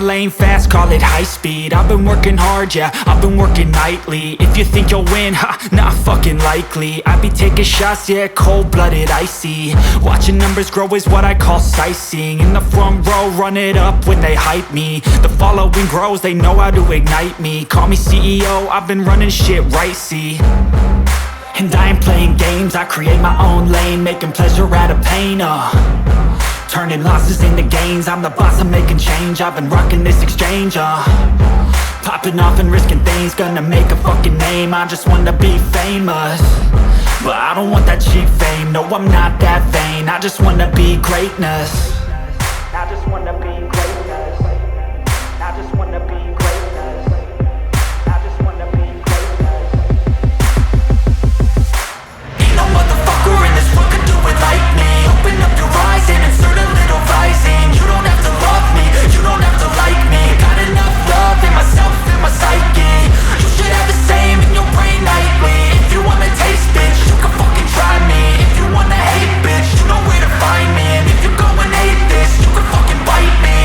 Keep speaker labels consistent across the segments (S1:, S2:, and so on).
S1: lane fast, call it high speed. I've been working hard, yeah, I've been working nightly. If you think you'll win, ha, not fucking likely. I be taking shots, yeah, cold-blooded, icy. Watching numbers grow is what I call sightseeing. In the front row, run it up when they hype me. The following grows, they know how to ignite me. Call me CEO, I've been running shit right, see. And I ain't playing games, I create my own lane, making pleasure out of pain, turning losses into gains. I'm the boss, I'm making change. I've been rocking this exchange, popping off and risking things. Gonna make a fucking name, I just wanna be famous. But I don't want that cheap fame, no I'm not that vain. I just wanna be greatness. I just wanna be greatness. I just wanna be greatness. I just wanna be greatness. Ain't no motherfucker in this world could do it like me. Open up your eyes and insert a little rising. You don't have to love me, you don't have to like me. Got enough love in myself, in my psyche. You should have the same in your brain nightly. If you wanna taste, bitch, you can fucking try me. If you wanna hate, bitch, you know where to find me. And if you're going hate this, you can fucking bite me.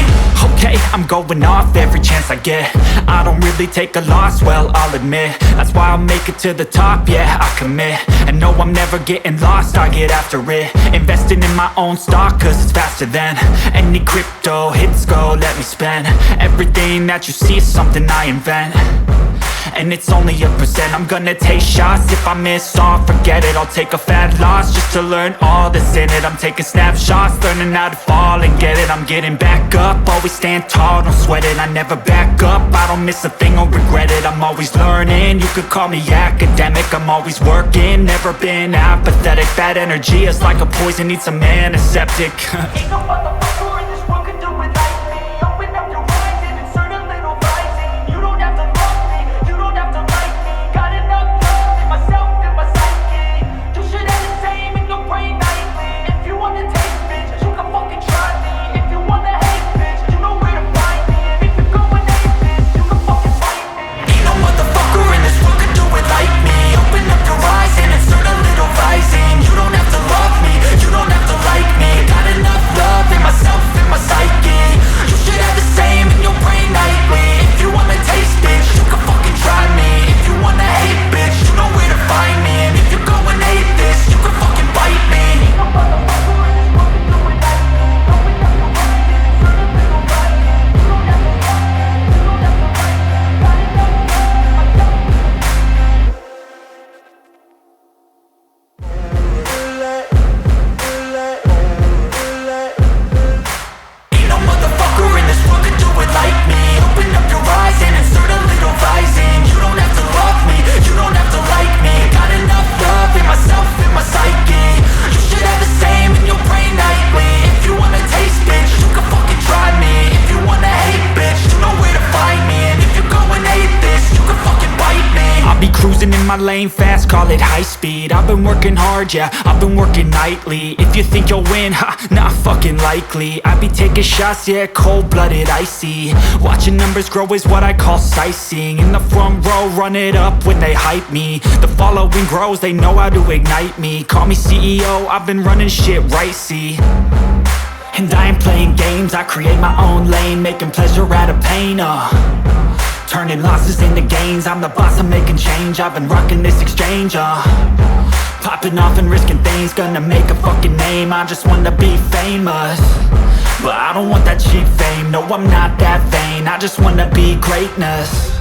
S1: Okay, I'm going off every chance I get. I don't really take a loss, well, I'll admit. That's why I'll make it to the top, yeah, I commit. And no, I'm never getting lost, I get after it. Investing in my own stock, cause it's faster than any crypto hits go, let me spend. Everything that you see is something I invent, and it's only a percent. I'm gonna take shots, if I miss all, forget it. I'll take a fat loss just to learn all that's in it. I'm taking snapshots, learning how to fall and get it. I'm getting back up, always stand tall, don't sweat it. I never back up, I don't miss a thing or regret it. I'm always learning, you could call me academic. I'm always working, never been apathetic. Bad energy is like a poison, needs some antiseptic. Ain't no motherfucker in this world could do it like me. Open up your eyes and insert a little rising. You don't have to love me, you don't have to like me. Got enough love in myself, in my psyche. You should have the same in your brain nightly. If you wanna taste, bitch, you can fucking try me. If you wanna hate, bitch, you know where to find me. And if you're going hate this, you can fucking fight me. Ain't no motherfucker in this world could do it like me. Open up your eyes and insert a little rising. You don't have to love me, you don't have to like me. Got enough love in myself, in my psyche. You should have the same in your brain nightly. If you wanna taste, bitch, you can fucking try me. If you wanna hate, bitch, you know where to find me. And if you're going hate this, you can fucking bite me. Ain't no motherfucker in this world could do it like me. Open up your eyes and insert a little rising. You don't have to love me, you don't have to like me. Got enough love in myself. Ain't no motherfucker in this world could do it like me. Open up your eyes and insert a little rising. You don't have to love me, you don't have to like me. Got enough love in myself, in my psyche. You should have the same in your brain nightly. If you wanna taste, bitch, you can fucking try me. If you wanna hate, bitch, you know where to find me. And if you're going hate this, you can fucking bite me. I'll be cruising in my lane fast, call it high speed. I've been working hard, yeah, I've been working nightly. If you think you'll win, ha, not fucking likely. I be taking shots, yeah, cold-blooded, icy. Watching numbers grow is what I call sightseeing. In the front row, run it up when they hype me. The following grows, they know how to ignite me. Call me CEO, I've been running shit right, see. And I ain't playing games, I create my own lane, making pleasure out of pain, turning losses into gains. I'm the boss, I'm making change. I've been rocking this exchange, popping off and risking things. Gonna make a fucking name, I just wanna be famous. But I don't want that cheap fame, no I'm not that vain. I just wanna be greatness.